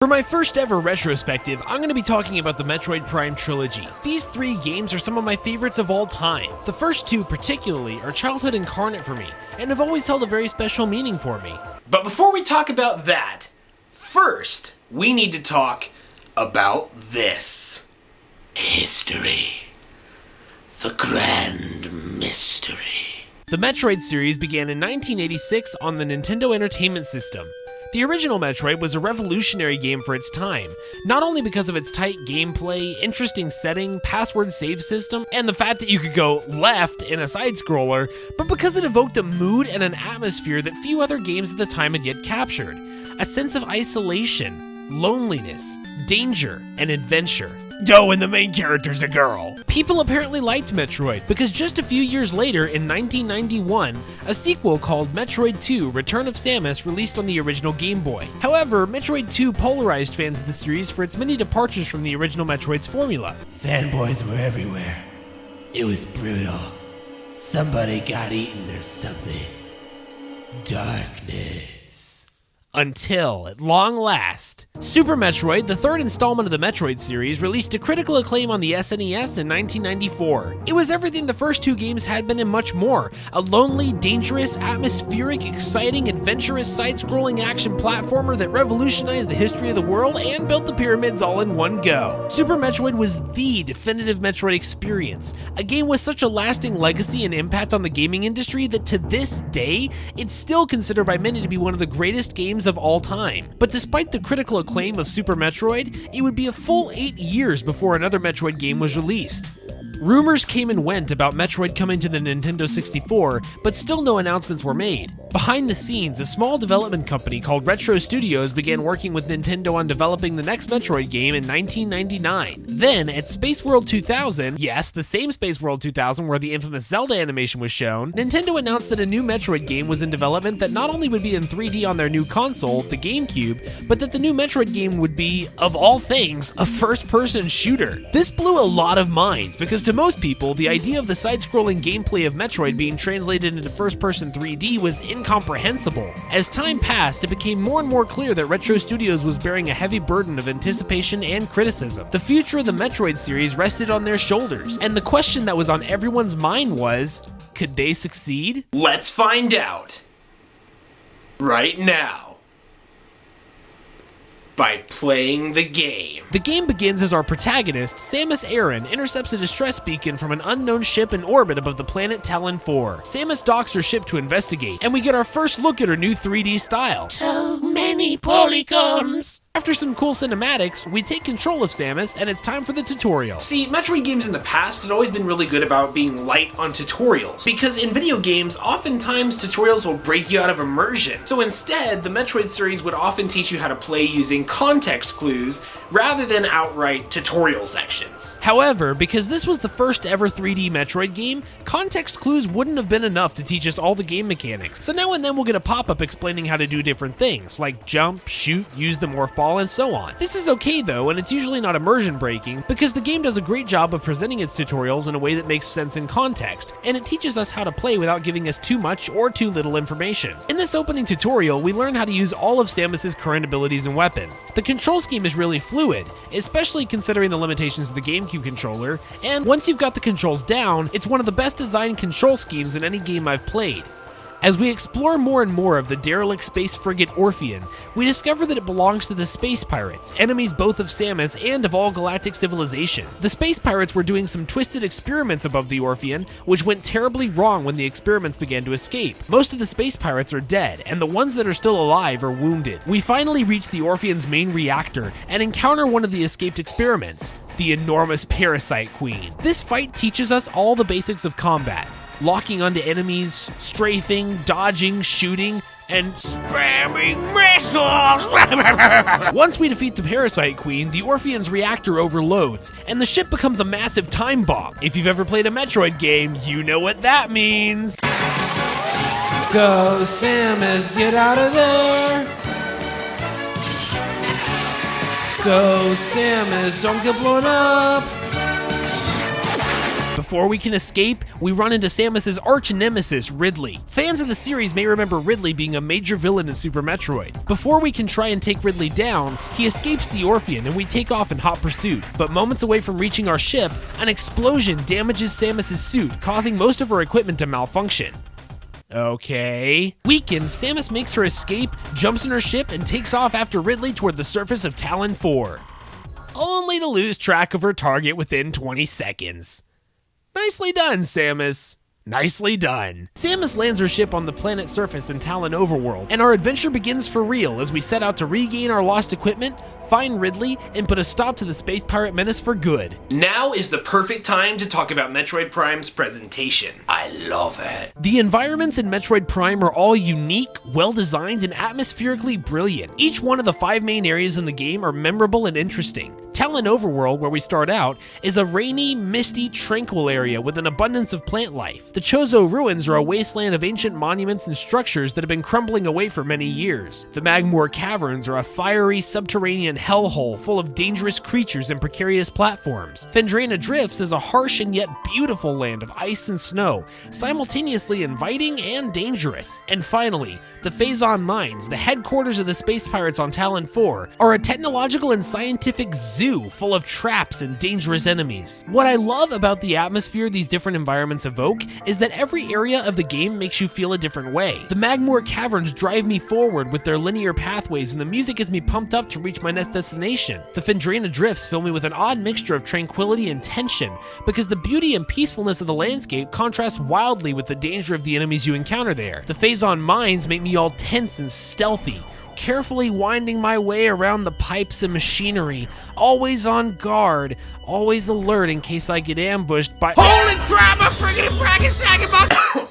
For my first ever retrospective, I'm going to be talking about the Metroid Prime trilogy. These three games are some of my favorites of all time. The first two particularly are childhood incarnate for me, and have always held a very special meaning for me. But before we talk about that, first, we need to talk about this. History. The grand mystery. The Metroid series began in 1986 on the Nintendo Entertainment System. The original Metroid was a revolutionary game for its time, not only because of its tight gameplay, interesting setting, password save system, and the fact that you could go left in a side-scroller, but because it evoked a mood and an atmosphere that few other games at the time had yet captured. A sense of isolation, loneliness, danger, and adventure. Oh, and the main character's a girl. People apparently liked Metroid, because just a few years later, in 1991, a sequel called Metroid 2: Return of Samus released on the original Game Boy. However, Metroid 2 polarized fans of the series for its many departures from the original Metroid's formula. Fanboys were everywhere. It was brutal. Somebody got eaten or something. Darkness. Until, at long last, Super Metroid, the third installment of the Metroid series, released to critical acclaim on the SNES in 1994. It was everything the first two games had been and much more. A lonely, dangerous, atmospheric, exciting, adventurous, side-scrolling action platformer that revolutionized the history of the world and built the pyramids all in one go. Super Metroid was the definitive Metroid experience, a game with such a lasting legacy and impact on the gaming industry that to this day, it's still considered by many to be one of the greatest games of all time. But despite the critical acclaim of Super Metroid, it would be a full 8 years before another Metroid game was released. Rumors came and went about Metroid coming to the Nintendo 64, but still no announcements were made. Behind the scenes, a small development company called Retro Studios began working with Nintendo on developing the next Metroid game in 1999. Then, at Space World 2000, yes, the same Space World 2000 where the infamous Zelda animation was shown, Nintendo announced that a new Metroid game was in development that not only would be in 3D on their new console, the GameCube, but that the new Metroid game would be, of all things, a first-person shooter. This blew a lot of minds, because to most people, the idea of the side-scrolling gameplay of Metroid being translated into first-person 3D was incomprehensible. As time passed, it became more and more clear that Retro Studios was bearing a heavy burden of anticipation and criticism. The future of the Metroid series rested on their shoulders, and the question that was on everyone's mind was, could they succeed? Let's find out. Right now. By playing the game. The game begins as our protagonist, Samus Aran, intercepts a distress beacon from an unknown ship in orbit above the planet Talon 4. Samus docks her ship to investigate, and we get our first look at her new 3D style. So many polygons. After some cool cinematics, we take control of Samus, and it's time for the tutorial. See, Metroid games in the past had always been really good about being light on tutorials, because in video games, oftentimes tutorials will break you out of immersion. So instead, the Metroid series would often teach you how to play using context clues rather than outright tutorial sections. However, because this was the first ever 3D Metroid game, context clues wouldn't have been enough to teach us all the game mechanics. So now and then we'll get a pop-up explaining how to do different things, like jump, shoot, use the morph ball, and so on. This is okay though, and it's usually not immersion breaking, because the game does a great job of presenting its tutorials in a way that makes sense in context, and it teaches us how to play without giving us too much or too little information. In this opening tutorial, we learn how to use all of Samus's current abilities and weapons. The control scheme is really fluid, especially considering the limitations of the GameCube controller, and once you've got the controls down, it's one of the best designed control schemes in any game I've played. As we explore more and more of the derelict space frigate Orpheon, we discover that it belongs to the Space Pirates, enemies both of Samus and of all galactic civilization. The Space Pirates were doing some twisted experiments above the Orpheon, which went terribly wrong when the experiments began to escape. Most of the Space Pirates are dead, and the ones that are still alive are wounded. We finally reach the Orpheon's main reactor and encounter one of the escaped experiments, the enormous Parasite Queen. This fight teaches us all the basics of combat. Locking onto enemies, strafing, dodging, shooting, and spamming missiles! Once we defeat the Parasite Queen, the Orpheon's reactor overloads, and the ship becomes a massive time bomb. If you've ever played a Metroid game, you know what that means. Go, Samus, get out of there! Go, Samus, don't get blown up! before we can escape, we run into Samus's arch nemesis, Ridley. Fans of the series may remember Ridley being a major villain in Super Metroid. Before we can try and take Ridley down, he escapes the Orpheon and we take off in hot pursuit. But moments away from reaching our ship, an explosion damages Samus's suit, causing most of her equipment to malfunction. Okay. Weakened, Samus makes her escape, jumps in her ship, and takes off after Ridley toward the surface of Talon 4. Only to lose track of her target within 20 seconds. Nicely done, Samus. Nicely done. Samus lands her ship on the planet's surface in Talon Overworld, and our adventure begins for real as we set out to regain our lost equipment, find Ridley, and put a stop to the Space Pirate Menace for good. Now is the perfect time to talk about Metroid Prime's presentation. I love it. The environments in Metroid Prime are all unique, well-designed, and atmospherically brilliant. Each one of the 5 main areas in the game are memorable and interesting. Talon Overworld, where we start out, is a rainy, misty, tranquil area with an abundance of plant life. The Chozo Ruins are a wasteland of ancient monuments and structures that have been crumbling away for many years. The Magmoor Caverns are a fiery, subterranean hellhole full of dangerous creatures and precarious platforms. Phendrana Drifts is a harsh and yet beautiful land of ice and snow, simultaneously inviting and dangerous. And finally, the Phazon Mines, the headquarters of the Space Pirates on Talon 4, are a technological and scientific zoo full of traps and dangerous enemies. What I love about the atmosphere these different environments evoke is that every area of the game makes you feel a different way. The Magmoor Caverns drive me forward with their linear pathways, and the music gets me pumped up to reach my next destination. The Phendrana Drifts fill me with an odd mixture of tranquility and tension, because the beauty and peacefulness of the landscape contrasts wildly with the danger of the enemies you encounter there. The Phazon Mines make me all tense and stealthy, carefully winding my way around the pipes and machinery, always on guard, always alert in case I get ambushed by— Holy crap, I'm friggin' frackin' shagging buck!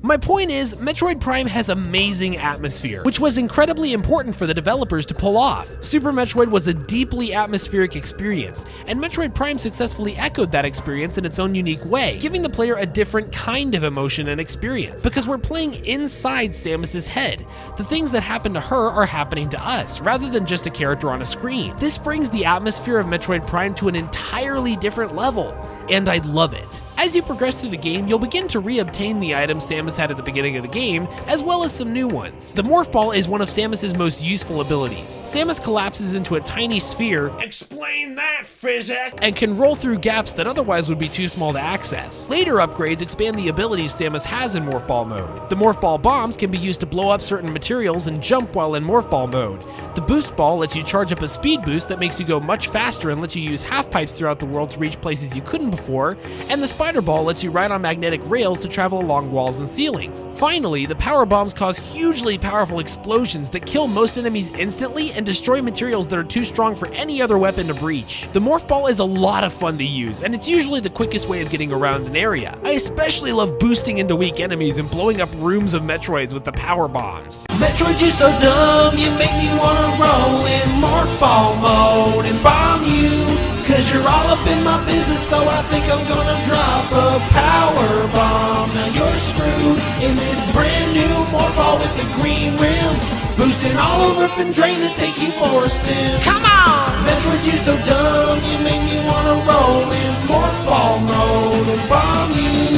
My point is, Metroid Prime has amazing atmosphere, which was incredibly important for the developers to pull off. Super Metroid was a deeply atmospheric experience, and Metroid Prime successfully echoed that experience in its own unique way, giving the player a different kind of emotion and experience, because we're playing inside Samus's head. The things that happen to her are happening to us, rather than just a character on a screen. This brings the atmosphere of Metroid Prime to an entirely different level, and I love it. As you progress through the game, you'll begin to re-obtain the items Samus had at the beginning of the game, as well as some new ones. The Morph Ball is one of Samus's most useful abilities. Samus collapses into a tiny sphere— Explain that, physics! and can roll through gaps that otherwise would be too small to access. Later upgrades expand the abilities Samus has in Morph Ball mode. The Morph Ball bombs can be used to blow up certain materials and jump while in Morph Ball mode. The Boost Ball lets you charge up a speed boost that makes you go much faster and lets you use half pipes throughout the world to reach places you couldn't before, and the Spider Ball lets you ride on magnetic rails to travel along walls and ceilings. Finally, the Power Bombs cause hugely powerful explosions that kill most enemies instantly and destroy materials that are too strong for any other weapon to breach. The Morph Ball is a lot of fun to use, and it's usually the quickest way of getting around an area. I especially love boosting into weak enemies and blowing up rooms of Metroids with the Power Bombs. Metroid, you're so dumb, you make me wanna roll in Morph Ball mode and bomb you. Cause you're all up in my business, so I think I'm gonna drop a power bomb. Now you're screwed in this brand new Morph Ball with the green rims, boosting all over Phendrana, take you for a spin. Come on! Metroid, you so dumb, you make me wanna roll in Morph Ball mode and bomb you.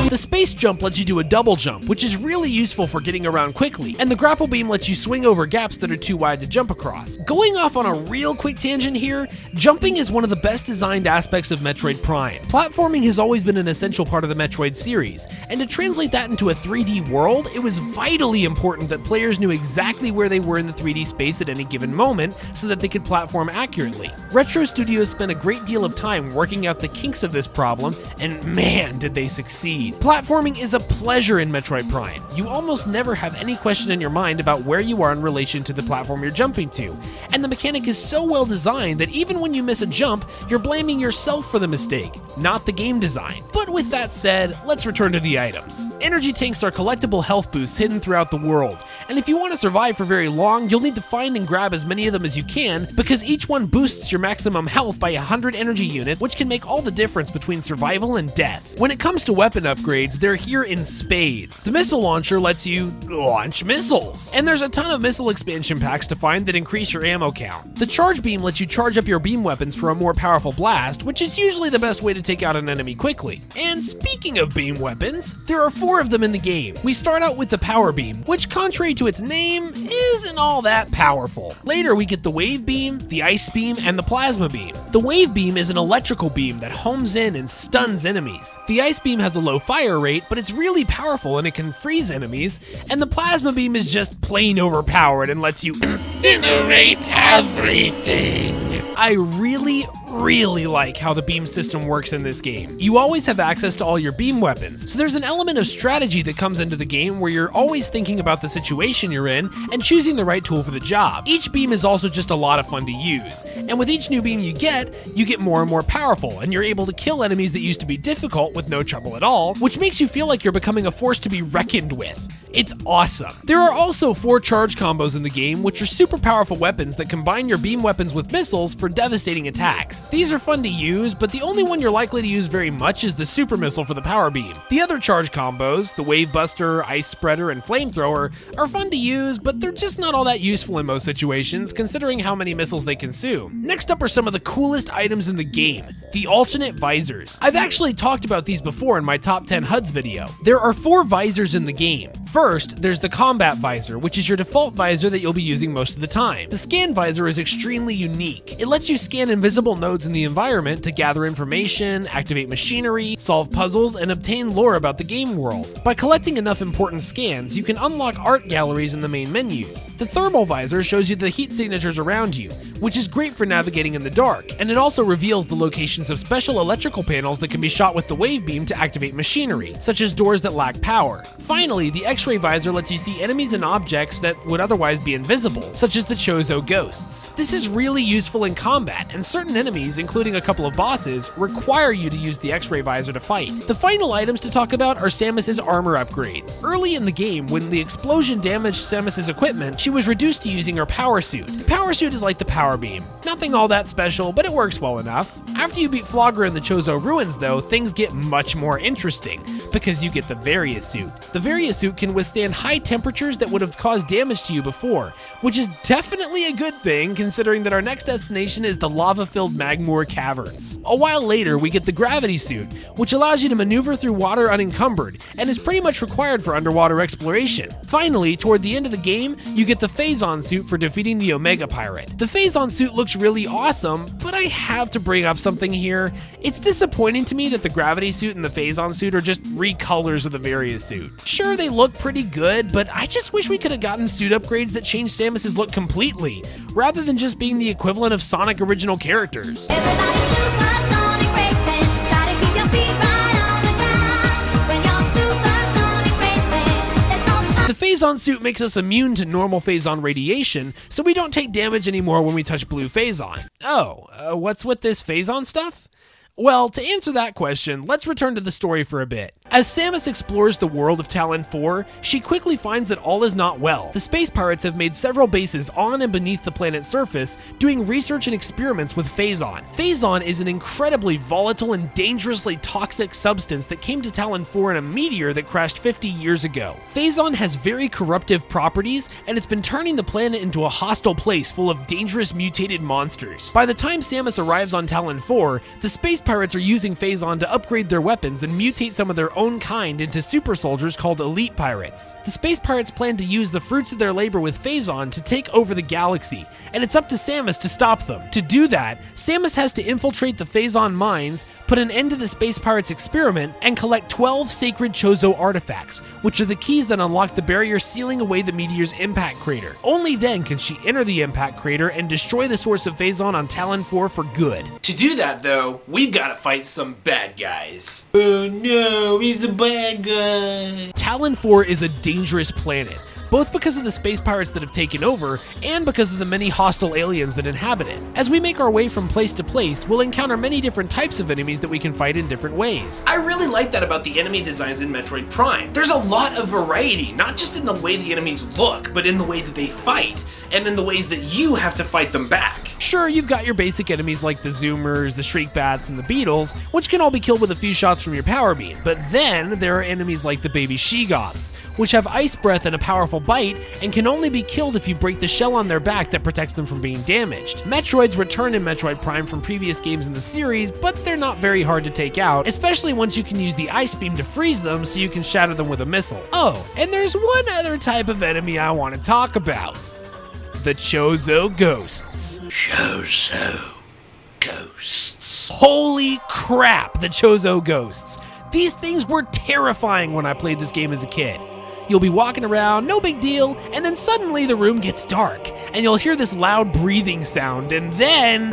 The Space Jump lets you do a double jump, which is really useful for getting around quickly, and the Grapple Beam lets you swing over gaps that are too wide to jump across. Going off on a real quick tangent here, jumping is one of the best designed aspects of Metroid Prime. Platforming has always been an essential part of the Metroid series, and to translate that into a 3D world, it was vitally important that players knew exactly where they were in the 3D space at any given moment so that they could platform accurately. Retro Studios spent a great deal of time working out the kinks of this problem, and man, did they succeed. Platforming is a pleasure in Metroid Prime. You almost never have any question in your mind about where you are in relation to the platform you're jumping to, and the mechanic is so well designed that even when you miss a jump, you're blaming yourself for the mistake, not the game design. But with that said, let's return to the items. Energy tanks are collectible health boosts hidden throughout the world, and if you want to survive for very long, you'll need to find and grab as many of them as you can, because each one boosts your maximum health by 100 energy units, which can make all the difference between survival and death. When it comes to weapon upgrades, upgrades, they're here in spades. The missile launcher lets you launch missiles, and there's a ton of missile expansion packs to find that increase your ammo count. The charge beam lets you charge up your beam weapons for a more powerful blast, which is usually the best way to take out an enemy quickly. And speaking of beam weapons, there are 4 of them in the game. We start out with the power beam, which contrary to its name, isn't all that powerful. Later we get the wave beam, the ice beam, and the plasma beam. The wave beam is an electrical beam that homes in and stuns enemies. The ice beam has a low fire rate, but it's really powerful and it can freeze enemies, and the plasma beam is just plain overpowered and lets you incinerate everything. I really like how the beam system works in this game. You always have access to all your beam weapons, so there's an element of strategy that comes into the game where you're always thinking about the situation you're in and choosing the right tool for the job. Each beam is also just a lot of fun to use, and with each new beam you get more and more powerful, and you're able to kill enemies that used to be difficult with no trouble at all, which makes you feel like you're becoming a force to be reckoned with. It's awesome. There are also 4 charge combos in the game, which are super powerful weapons that combine your beam weapons with missiles for devastating attacks. These are fun to use, but the only one you're likely to use very much is the super missile for the power beam. The other charge combos, the wave buster, ice spreader, and flamethrower, are fun to use, but they're just not all that useful in most situations, considering how many missiles they consume. Next up are some of the coolest items in the game, the alternate visors. I've actually talked about these before in my top 10 HUDs video. There are 4 visors in the game. First, there's the combat visor, which is your default visor that you'll be using most of the time. The scan visor is extremely unique. It lets you scan invisible nodes in the environment to gather information, activate machinery, solve puzzles, and obtain lore about the game world. By collecting enough important scans, you can unlock art galleries in the main menus. The thermal visor shows you the heat signatures around you, which is great for navigating in the dark, and it also reveals the locations of special electrical panels that can be shot with the wave beam to activate machinery, such as doors that lack power. Finally, the X-ray visor lets you see enemies and objects that would otherwise be invisible, such as the Chozo ghosts. This is really useful in combat, and certain enemies, including a couple of bosses, require you to use the X-ray visor to fight. The final items to talk about are Samus's armor upgrades. Early in the game, when the explosion damaged Samus's equipment, she was reduced to using her power suit. The power suit is like the power beam. Nothing all that special, but it works well enough. After you beat Flogger in the Chozo ruins though, things get much more interesting, because you get the Varia suit. The Varia suit can withstand high temperatures that would have caused damage to you before, which is definitely a good thing considering that our next destination is the lava-filled Magmoor Caverns. A while later, we get the gravity suit, which allows you to maneuver through water unencumbered, and is pretty much required for underwater exploration. Finally, toward the end of the game, you get the Phazon suit for defeating the Omega Pirate. The Phazon suit looks really awesome, but I have to bring up something here. It's disappointing to me that the gravity suit and the Phazon suit are just recolors of the Varia suit. Sure, they look pretty good, but I just wish we could have gotten suit upgrades that changed Samus's look completely, rather than just being the equivalent of Sonic original characters. The Phazon suit makes us immune to normal Phazon radiation, so we don't take damage anymore when we touch blue Phazon. Oh, what's with this Phazon stuff? Well, to answer that question, let's return to the story for a bit. As Samus explores the world of Tallon 4, she quickly finds that all is not well. The space pirates have made several bases on and beneath the planet's surface, doing research and experiments with Phazon. Phazon is an incredibly volatile and dangerously toxic substance that came to Tallon 4 in a meteor that crashed 50 years ago. Phazon has very corruptive properties, and it's been turning the planet into a hostile place full of dangerous mutated monsters. By the time Samus arrives on Tallon 4, the space pirates are using Phazon to upgrade their weapons and mutate some of their own kind into super soldiers called elite pirates. The space pirates plan to use the fruits of their labor with Phazon to take over the galaxy, and it's up to Samus to stop them. To do that, Samus has to infiltrate the Phazon mines, put an end to the space pirates' experiment, and collect 12 sacred Chozo artifacts, which are the keys that unlock the barrier sealing away the meteor's impact crater. Only then can she enter the impact crater and destroy the source of Phazon on Tallon 4 for good. To do that though, we've gotta fight some bad guys. Oh no, he's a bad guy. Tallon 4 is a dangerous planet, both because of the space pirates that have taken over and because of the many hostile aliens that inhabit it. As we make our way from place to place, we'll encounter many different types of enemies that we can fight in different ways. I really like that about the enemy designs in Metroid Prime. There's a lot of variety, not just in the way the enemies look, but in the way that they fight, and in the ways that you have to fight them back. Sure, you've got your basic enemies like the Zoomers, the Shriek Bats, and the Beetles, which can all be killed with a few shots from your power beam. But then there are enemies like the baby Sheegoths, which have ice breath and a powerful bite, and can only be killed if you break the shell on their back that protects them from being damaged. Metroids return in Metroid Prime from previous games in the series, but they're not very hard to take out, especially once you can use the ice beam to freeze them so you can shatter them with a missile. Oh, and there's one other type of enemy I want to talk about. The Chozo Ghosts. Chozo Ghosts. Holy crap, the Chozo Ghosts. These things were terrifying when I played this game as a kid. You'll be walking around, no big deal, and then suddenly the room gets dark, and you'll hear this loud breathing sound, and then...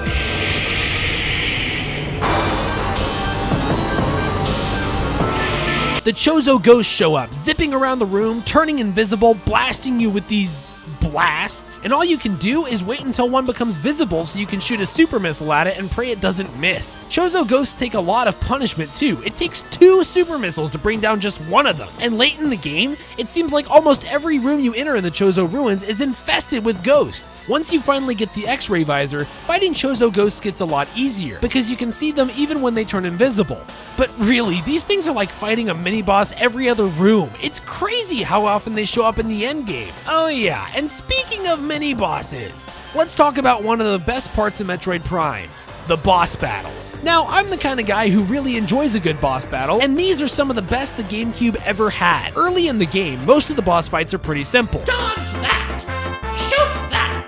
the Chozo Ghosts show up, zipping around the room, turning invisible, blasting you with these blasts, and all you can do is wait until one becomes visible so you can shoot a super missile at it and pray it doesn't miss. Chozo Ghosts take a lot of punishment too. It takes 2 super missiles to bring down just one of them, and late in the game, it seems like almost every room you enter in the Chozo ruins is infested with ghosts. Once you finally get the X-ray visor, fighting Chozo Ghosts gets a lot easier, because you can see them even when they turn invisible. But really, these things are like fighting a mini-boss every other room. It's crazy how often they show up in the endgame. Oh yeah, and speaking of mini-bosses, let's talk about one of the best parts of Metroid Prime. The boss battles. Now, I'm the kind of guy who really enjoys a good boss battle, and these are some of the best the GameCube ever had. Early in the game, most of the boss fights are pretty simple. Dodge that! Shoot that!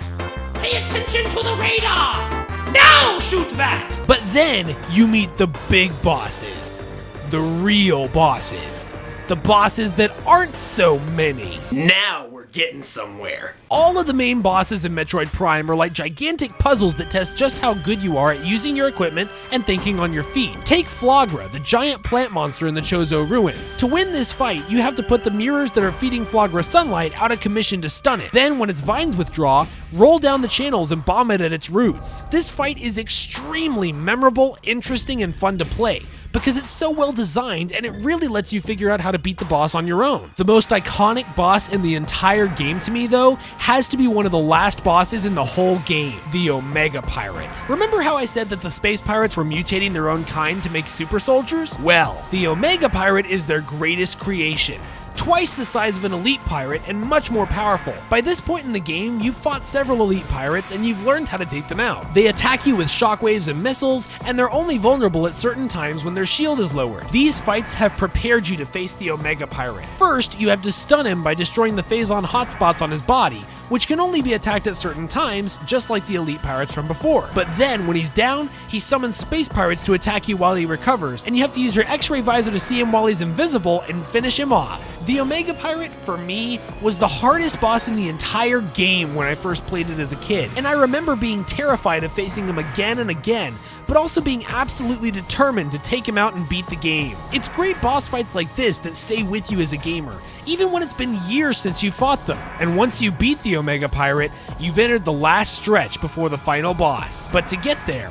Pay attention to the radar! Now shoot that! But then you meet the big bosses. The real bosses. The bosses that aren't so many. Now we're getting somewhere. All of the main bosses in Metroid Prime are like gigantic puzzles that test just how good you are at using your equipment and thinking on your feet. Take Flagra, the giant plant monster in the Chozo ruins. To win this fight, you have to put the mirrors that are feeding Flagra sunlight out of commission to stun it. Then, when its vines withdraw, roll down the channels and bomb it at its roots. This fight is extremely memorable, interesting, and fun to play, because it's so well designed and it really lets you figure out how to beat the boss on your own. The most iconic boss in the entire game to me, though, has to be one of the last bosses in the whole game, the Omega Pirates. Remember how I said that the space pirates were mutating their own kind to make super soldiers? Well, the Omega Pirate is their greatest creation. Twice the size of an elite pirate and much more powerful. By this point in the game, you've fought several elite pirates and you've learned how to take them out. They attack you with shockwaves and missiles, and they're only vulnerable at certain times when their shield is lowered. These fights have prepared you to face the Omega Pirate. First, you have to stun him by destroying the Phazon hotspots on his body, which can only be attacked at certain times, just like the elite pirates from before. But then, when he's down, he summons space pirates to attack you while he recovers, and you have to use your X-ray visor to see him while he's invisible and finish him off. The Omega Pirate, for me, was the hardest boss in the entire game when I first played it as a kid, and I remember being terrified of facing him again and again, but also being absolutely determined to take him out and beat the game. It's great boss fights like this that stay with you as a gamer, even when it's been years since you fought them. And once you beat the Omega Pirate, you've entered the last stretch before the final boss. But to get there,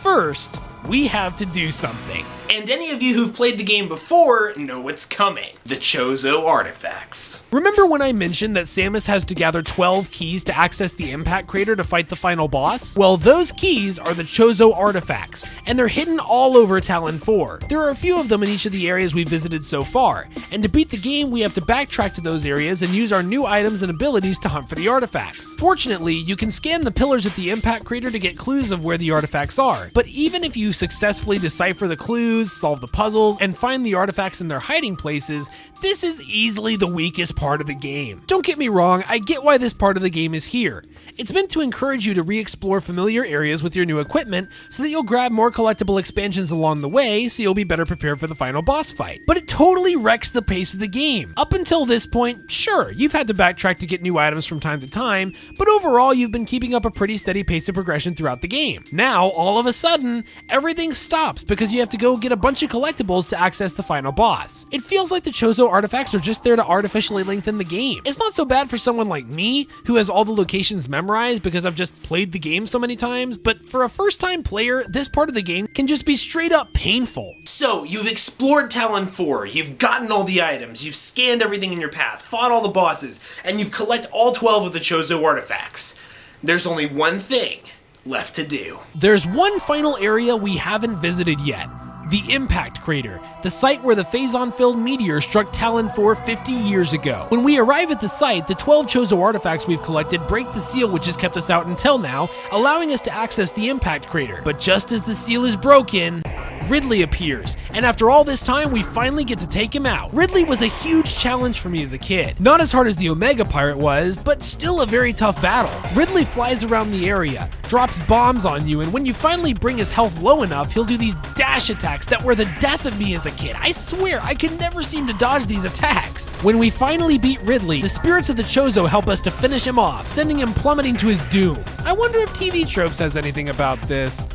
first, we have to do something. And any of you who've played the game before know what's coming. The Chozo artifacts. Remember when I mentioned that Samus has to gather 12 keys to access the impact crater to fight the final boss? Well, those keys are the Chozo artifacts, and they're hidden all over Talon 4. There are a few of them in each of the areas we've visited so far, and to beat the game we have to backtrack to those areas and use our new items and abilities to hunt for the artifacts. Fortunately, you can scan the pillars at the impact crater to get clues of where the artifacts are, but even if you successfully decipher the clues, solve the puzzles, and find the artifacts in their hiding places, this is easily the weakest part of the game. Don't get me wrong, I get why this part of the game is here. It's meant to encourage you to re-explore familiar areas with your new equipment so that you'll grab more collectible expansions along the way so you'll be better prepared for the final boss fight. But it totally wrecks the pace of the game. Up until this point, sure, you've had to backtrack to get new items from time to time, but overall you've been keeping up a pretty steady pace of progression throughout the game. Now, all of a sudden, everything stops because you have to go get a bunch of collectibles to access the final boss. It feels like the Chozo artifacts are just there to artificially lengthen the game. It's not so bad for someone like me, who has all the locations memorized because I've just played the game so many times, but for a first-time player, this part of the game can just be straight up painful. So, you've explored Talon 4, you've gotten all the items, you've scanned everything in your path, fought all the bosses, and you've collected all 12 of the Chozo artifacts. There's only one thing left to do. There's one final area we haven't visited yet. The Impact Crater, the site where the Phazon-filled meteor struck Talon 4 50 years ago. When we arrive at the site, the 12 Chozo artifacts we've collected break the seal which has kept us out until now, allowing us to access the Impact Crater. But just as the seal is broken, Ridley appears, and after all this time, we finally get to take him out. Ridley was a huge challenge for me as a kid. Not as hard as the Omega Pirate was, but still a very tough battle. Ridley flies around the area, drops bombs on you, and when you finally bring his health low enough, he'll do these dash attacks that were the death of me as a kid. I swear, I could never seem to dodge these attacks. When we finally beat Ridley, the spirits of the Chozo help us to finish him off, sending him plummeting to his doom. I wonder if TV Tropes has anything about this.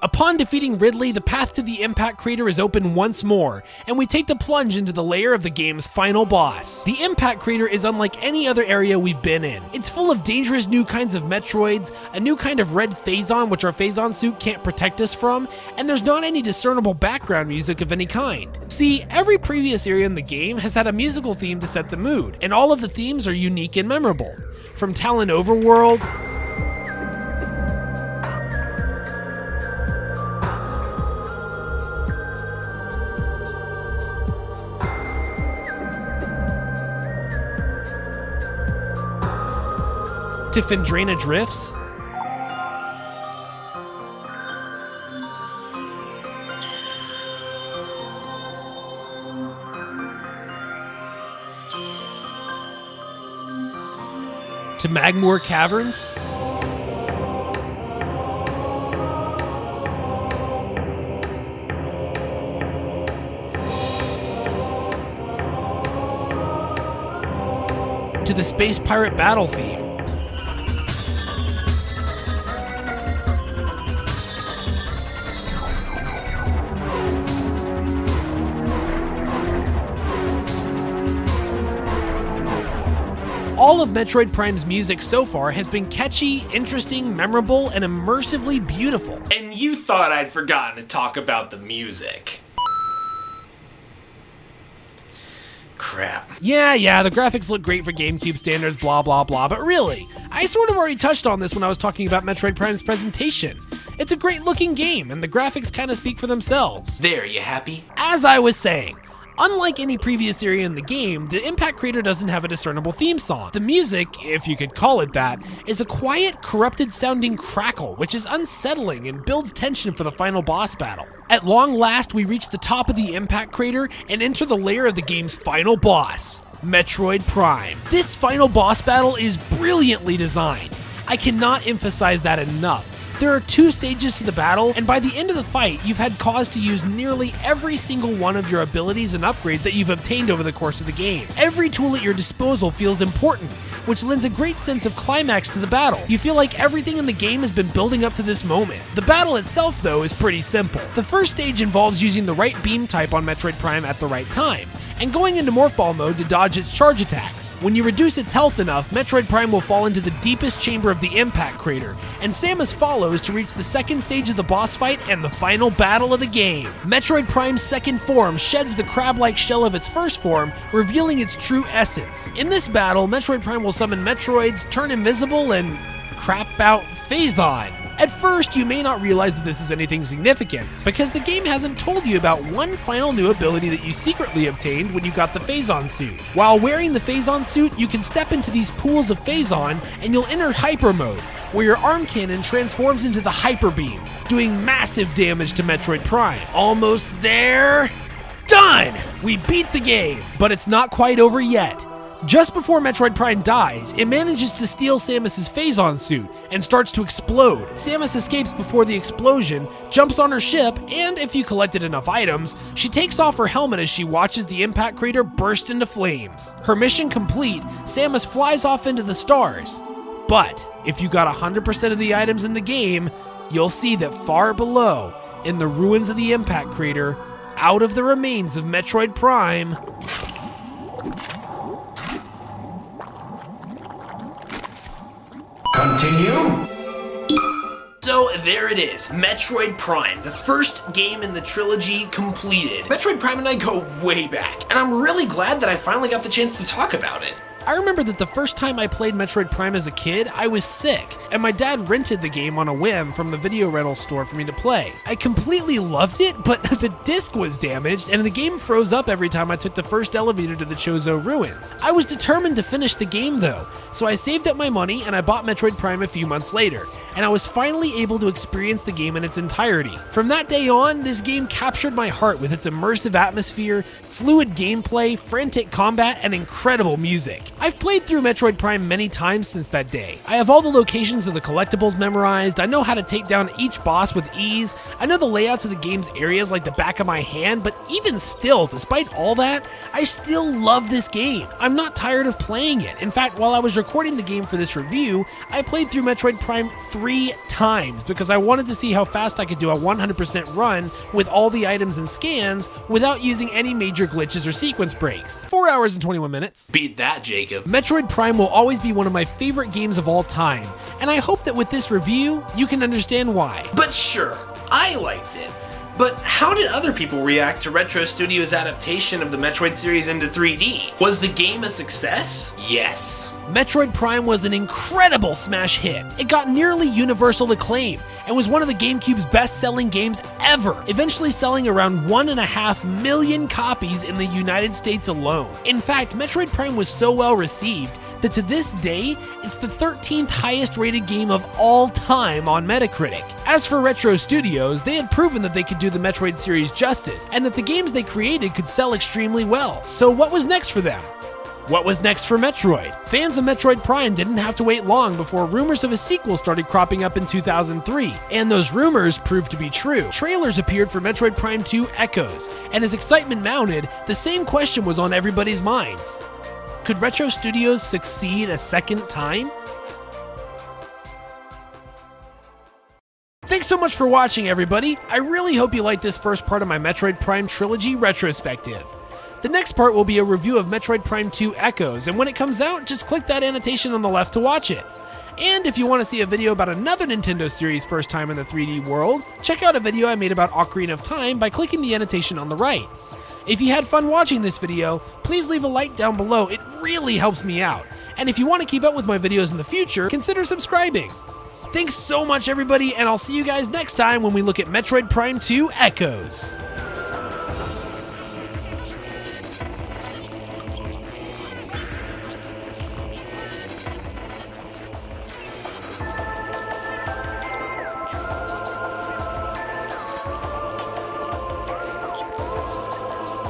Upon defeating Ridley, the path to the Impact Crater is open once more, and we take the plunge into the lair of the game's final boss. The Impact Crater is unlike any other area we've been in. It's full of dangerous new kinds of Metroids, a new kind of red Phazon which our Phazon suit can't protect us from, and there's not any discernible background music of any kind. See, every previous area in the game has had a musical theme to set the mood, and all of the themes are unique and memorable. From Talon Overworld, to Phendrana Drifts, to Magmoor Caverns, to the Space Pirate Battle theme, all of Metroid Prime's music so far has been catchy, interesting, memorable, and immersively beautiful. And you thought I'd forgotten to talk about the music. Crap. Yeah, the graphics look great for GameCube standards, blah blah blah, but really, I sort of already touched on this when I was talking about Metroid Prime's presentation. It's a great looking game, and the graphics kind of speak for themselves. There, you happy? As I was saying, unlike any previous area in the game, the Impact Crater doesn't have a discernible theme song. The music, if you could call it that, is a quiet, corrupted sounding crackle, which is unsettling and builds tension for the final boss battle. At long last, we reach the top of the Impact Crater and enter the lair of the game's final boss, Metroid Prime. This final boss battle is brilliantly designed. I cannot emphasize that enough. There are 2 stages to the battle, and by the end of the fight, you've had cause to use nearly every single one of your abilities and upgrades that you've obtained over the course of the game. Every tool at your disposal feels important, which lends a great sense of climax to the battle. You feel like everything in the game has been building up to this moment. The battle itself, though, is pretty simple. The first stage involves using the right beam type on Metroid Prime at the right time, and going into Morph Ball mode to dodge its charge attacks. When you reduce its health enough, Metroid Prime will fall into the deepest chamber of the Impact Crater, and Samus follows to reach the second stage of the boss fight and the final battle of the game. Metroid Prime's second form sheds the crab-like shell of its first form, revealing its true essence. In this battle, Metroid Prime will summon Metroids, turn invisible, and crap out Phazon. At first, you may not realize that this is anything significant, because the game hasn't told you about one final new ability that you secretly obtained when you got the Phazon suit. While wearing the Phazon suit, you can step into these pools of Phazon, and you'll enter Hyper Mode, where your arm cannon transforms into the Hyper Beam, doing massive damage to Metroid Prime. Almost there? Done! We beat the game, but it's not quite over yet. Just before Metroid Prime dies, it manages to steal Samus's Phazon suit and starts to explode. Samus escapes before the explosion, jumps on her ship, and if you collected enough items, she takes off her helmet as she watches the Impact Crater burst into flames. Her mission complete, Samus flies off into the stars. But if you got 100% of the items in the game, you'll see that far below, in the ruins of the Impact Crater, out of the remains of Metroid Prime, Continue. So there it is, Metroid Prime, the first game in the trilogy completed. Metroid Prime and I go way back, and I'm really glad that I finally got the chance to talk about it. I remember that the first time I played Metroid Prime as a kid, I was sick, and my dad rented the game on a whim from the video rental store for me to play. I completely loved it, but the disc was damaged, and the game froze up every time I took the first elevator to the Chozo Ruins. I was determined to finish the game though, so I saved up my money and I bought Metroid Prime a few months later, and I was finally able to experience the game in its entirety. From that day on, this game captured my heart with its immersive atmosphere, fluid gameplay, frantic combat, and incredible music. I've played through Metroid Prime many times since that day. I have all the locations of the collectibles memorized, I know how to take down each boss with ease, I know the layouts of the game's areas like the back of my hand, but even still, despite all that, I still love this game. I'm not tired of playing it. In fact, while I was recording the game for this review, I played through Metroid Prime 3 times because I wanted to see how fast I could do a 100% run with all the items and scans without using any major glitches or sequence breaks. 4 hours and 21 minutes. Beat that, Jacob. Metroid Prime will always be one of my favorite games of all time, and I hope that with this review, you can understand why. But sure, I liked it. But how did other people react to Retro Studios' adaptation of the Metroid series into 3D? Was the game a success? Yes. Metroid Prime was an incredible smash hit. It got nearly universal acclaim and was one of the GameCube's best-selling games ever, eventually selling around 1.5 million copies in the United States alone. In fact, Metroid Prime was so well received that to this day, it's the 13th highest rated game of all time on Metacritic. As for Retro Studios, they had proven that they could do the Metroid series justice, and that the games they created could sell extremely well. So what was next for them? What was next for Metroid? Fans of Metroid Prime didn't have to wait long before rumors of a sequel started cropping up in 2003, and those rumors proved to be true. Trailers appeared for Metroid Prime 2 Echoes, and as excitement mounted, the same question was on everybody's minds. Could Retro Studios succeed a second time? Thanks so much for watching, everybody. I really hope you liked this first part of my Metroid Prime trilogy retrospective. The next part will be a review of Metroid Prime 2 Echoes, and when it comes out, just click that annotation on the left to watch it. And if you want to see a video about another Nintendo series first time in the 3D world, check out a video I made about Ocarina of Time by clicking the annotation on the right. If you had fun watching this video, please leave a like down below, it really helps me out. And if you want to keep up with my videos in the future, consider subscribing. Thanks so much, everybody, and I'll see you guys next time when we look at Metroid Prime 2 Echoes.